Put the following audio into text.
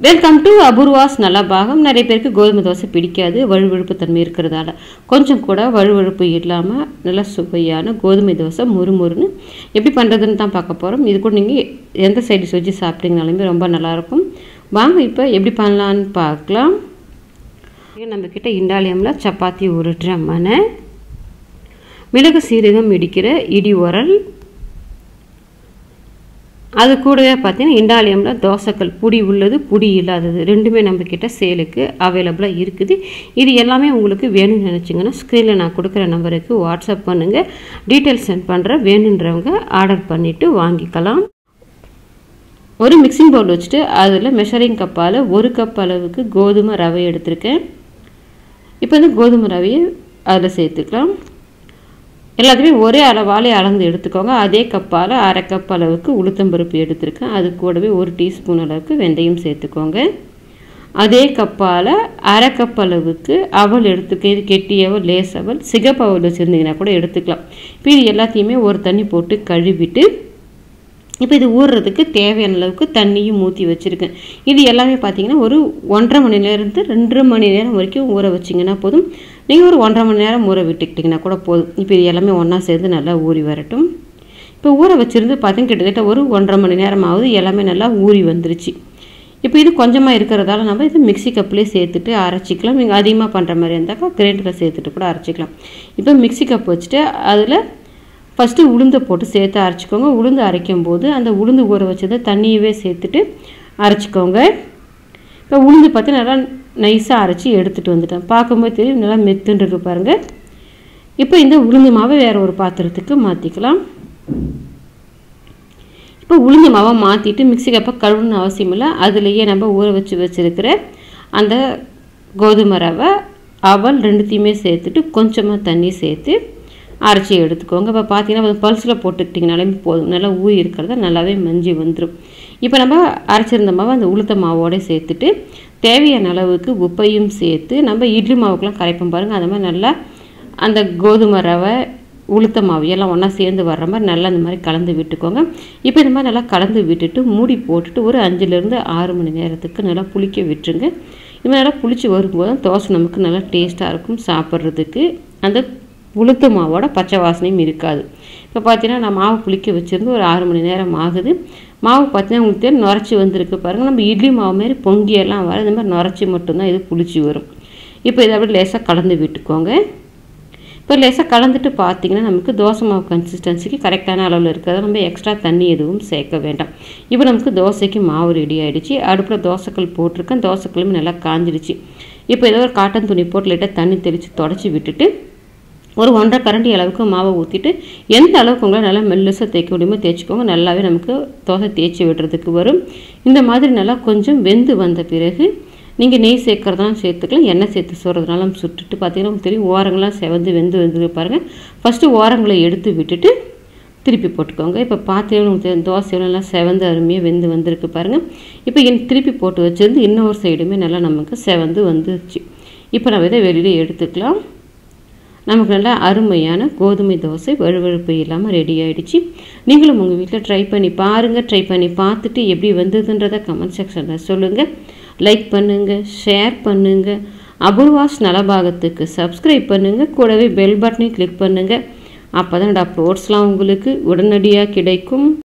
Welcome to Apoorva's Nalabagam. நிறைய பேருக்கு கோதுமை தோசை பிடிக்காது, வழுவழுப்பு தன்மை இருக்கிறதால. கொஞ்சம் கூட வழுவழுப்பு இல்லாமல் நல்ல சுவையான கோதுமை தோசை முறுமுறுன்னு எப்படி பண்ணுறதுன்னு தான் பார்க்க போகிறோம். இது கூட நீங்கள் எந்த சைடிஷ் வச்சு சாப்பிட்டீங்கனாலுமே ரொம்ப நல்லாயிருக்கும். வாங்க இப்போ எப்படி பண்ணலான்னு பார்க்கலாம். நம்மக்கிட்ட இண்டாலியமில் சப்பாத்தி உருட்டுற மனை, மிளகு சீரகம் இடிக்கிற இடி உரல், அது கூடவே பார்த்தீங்கன்னா இண்டாலியமில் தோசைக்கல் புடி உள்ளது புடி இல்லாதது ரெண்டுமே நம்மக்கிட்ட சேலுக்கு அவைலபிளாக இருக்குது. இது எல்லாமே உங்களுக்கு வேணும்னு நினச்சிங்கன்னா ஸ்க்ரீனில் நான் கொடுக்குற நம்பருக்கு வாட்ஸ்அப் பண்ணுங்கள். டீட்டெயில்ஸ் சென்ட் பண்ணுறேன். வேணுன்றவங்க ஆர்டர் பண்ணிவிட்டு வாங்கிக்கலாம். ஒரு மிக்சிங் பவுல் வச்சுட்டு அதில் மெஷரிங் கப்பால் 1 கப் அளவுக்கு கோதுமை ரவை எடுத்திருக்கேன். இப்போ இந்த கோதுமை ரவையை அதில் சேர்த்துக்கலாம். எல்லாத்தையுமே ஒரே அளவாலே அளந்து எடுத்துக்கோங்க. அதே கப்பால் 1/2 கப் அளவுக்கு உளுத்தம்பருப்பு எடுத்துருக்கேன். அது கூடவே 1 டீஸ்பூன் அளவுக்கு வெந்தயம் சேர்த்துக்கோங்க. அதே கப்பால் 1/2 கப் அளவுக்கு அவல் எடுத்துக்க. இது கெட்டி அவல், லேஸ் அவல், சிகப்பு அவல் வச்சுருந்தீங்கன்னா கூட எடுத்துக்கலாம். இப்போ இது எல்லாத்தையுமே ஒரு தண்ணி போட்டு கழுவிட்டு இப்போ இது ஊறுறதுக்கு தேவையான அளவுக்கு தண்ணியும் ஊற்றி வச்சுருக்கேன். இது எல்லாமே பார்த்தீங்கன்னா ஒரு 1.5 மணி நேரத்து 2 மணி நேரம் வரைக்கும் ஊற வச்சிங்கன்னா போதும். நீங்கள் ஒரு 1.5 மணி நேரம் ஊற விட்டுக்கிட்டிங்கன்னா கூட போதும். இப்போ இது எல்லாமே ஒன்றா சேர்ந்து நல்லா ஊறி வரட்டும். இப்போ ஊற வச்சுருந்து பார்த்தீங்கன்னா கிட்டத்தட்ட ஒரு 1.5 மணி நேரம் ஆகுது. எல்லாமே நல்லா ஊறி வந்துருச்சு. இப்போ இது கொஞ்சமாக இருக்கிறதால நம்ம இது மிக்சி கப்லேயே சேர்த்துட்டு அரைச்சிக்கலாம். நீங்கள் அதிகமாக பண்ணுற மாதிரி இருந்தாக்கா கிரைண்டரில் சேர்த்துட்டு கூட அரைச்சிக்கலாம். இப்போ மிக்சி கப் வச்சுட்டு அதில் ஃபஸ்ட்டு உளுந்தை போட்டு சேர்த்து அரைச்சிக்கோங்க. உளுந்து அரைக்கும் போது அந்த உளுந்து ஊற வச்சதை தண்ணியவே சேர்த்துட்டு அரைச்சிக்கோங்க. இப்போ உளுந்து பார்த்து நல்லா நைஸாக அரைச்சி எடுத்துகிட்டு வந்துட்டேன். பார்க்கும்போது தெரியும் நல்லா மெத்துன்னு இருக்கு பாருங்கள். இப்போ இந்த உளுந்து மாவை வேறு ஒரு பாத்திரத்துக்கு மாற்றிக்கலாம். இப்போ உளுந்து மாவை மாற்றிட்டு மிக்சி கப்பை கழுவுன்னு அவசியம் இல்லை. அதுலேயே நம்ம ஊற வச்சுருக்கிற அந்த கோதுமை ரவை, அவல் ரெண்டுத்தையுமே சேர்த்துட்டு கொஞ்சமாக தண்ணி சேர்த்து அரைச்சி எடுத்துக்கோங்க. இப்போ பார்த்தீங்கன்னா பல்ஸில் போட்டுக்கிட்டிங்கனாலே போதும். நல்லா ஊறி இருக்கிறத நல்லாவே மஞ்சி வந்துடும். இப்போ நம்ம அரைச்சிருந்த மாவை அந்த உளுத்த மாவோடு சேர்த்துட்டு தேவையான அளவுக்கு உப்பையும் சேர்த்து நம்ம இட்லி மாவுக்கெலாம் கரைப்போம் பாருங்கள். அந்த மாதிரி நல்லா அந்த கோதுமை ரவை, உளுத்த மாவு எல்லாம் ஒன்றா சேர்ந்து வர்ற மாதிரி நல்லா இந்த மாதிரி கலந்து விட்டுக்கோங்க. இப்போ இந்த மாதிரி நல்லா கலந்து விட்டுட்டு மூடி போட்டுட்டு ஒரு 5லேருந்து 6 மணி நேரத்துக்கு நல்லா புளிக்க விட்டுருங்க. இது நல்லா புளிச்சு வரும்போது தோசை நமக்கு நல்லா டேஸ்ட்டாக இருக்கும் சாப்பிட்றதுக்கு. அந்த உளுத்த மாவோட பச்சை வாசனையும் இருக்காது. இப்போ பார்த்தீங்கன்னா நான் மாவு புளிக்க வச்சுருந்து ஒரு 6 மணி நேரம் ஆகுது. மாவு பார்த்தீங்கன்னா உங்களுக்கு நுரைச்சி வந்திருக்கு பாருங்கள். நம்ம இட்லி மாவு மாதிரி பொங்கியெல்லாம் வர இந்த மாதிரி நுரைச்சி மட்டும்தான் இது புளிச்சு வரும். இப்போ இதை அப்படி லேசாக கலந்து விட்டுக்கோங்க. இப்போ லேசாக கலந்துட்டு பார்த்தீங்கன்னா நமக்கு தோசை மாவு கன்சிஸ்டன்சிக்கு கரெக்டான அளவில் இருக்கிறத நம்ம எக்ஸ்ட்ரா தண்ணி எதுவும் சேர்க்க வேண்டாம். இப்போ நமக்கு தோசைக்கு மாவு ரெடி ஆகிடுச்சு. அடுப்பில் தோசைக்கல் போட்டிருக்கேன். தோசைக்கல்லும் நல்லா காஞ்சிடுச்சு. இப்போ ஏதோ ஒரு காட்டன் துணி போட்டு லைட்டாக தண்ணி தெளித்து தொடச்சி விட்டுட்டு ஒரு 1.5 கரண்டி அளவுக்கு மாவை ஊற்றிட்டு எந்த அளவுக்கு உங்களால் நல்லா மெல்லுசாக தேய்க்க முடியுமோ தேய்ச்சிக்கோங்க. நல்லாவே நமக்கு தோசை தேய்ச்சி விடுறதுக்கு வரும். இந்த மாதிரி நல்லா கொஞ்சம் வெந்து வந்த பிறகு நீங்கள் நெய் சேர்க்குறதாலும் சேர்த்துக்கலாம், எண்ணெய் சேர்த்து சுடுறதுனாலும் சுட்டுட்டு பார்த்தீங்கன்னா உங்களுக்கு தெரியும் ஓரங்கள்லாம் செவந்து வெந்து பாருங்கள். ஃபஸ்ட்டு ஓரங்களை எடுத்து விட்டுட்டு திருப்பி போட்டுக்கோங்க. இப்போ பார்த்தீங்கன்னா உங்களுக்கு தோசை நல்லா செவந்து அருமையாக வெந்து வந்திருக்கு பாருங்கள். இப்போ திருப்பி போட்டு வச்சுருந்து இன்னொரு சைடுமே நல்லா நமக்கு செவந்து வந்துருச்சு. இப்போ நம்ம இதை வெளியில் எடுத்துக்கலாம். நமக்கு நல்லா அருமையான கோதுமை தோசை வழுவழுப்பு இல்லாமல் ரெடி ஆகிடுச்சு. நீங்களும் உங்கள் வீட்டில் ட்ரை பண்ணி பாருங்கள். ட்ரை பண்ணி பார்த்துட்டு எப்படி வந்ததுன்றதை கமெண்ட் செக்ஷனில் சொல்லுங்கள். லைக் பண்ணுங்கள், ஷேர் பண்ணுங்கள். அபூர்வாஸ் நலபாகத்துக்கு சப்ஸ்கிரைப் பண்ணுங்கள். கூடவே பெல் பட்டனை கிளிக் பண்ணுங்கள். அப்போ தான் அப்லோட்ஸ்லாம் உங்களுக்கு உடனடியாக கிடைக்கும்.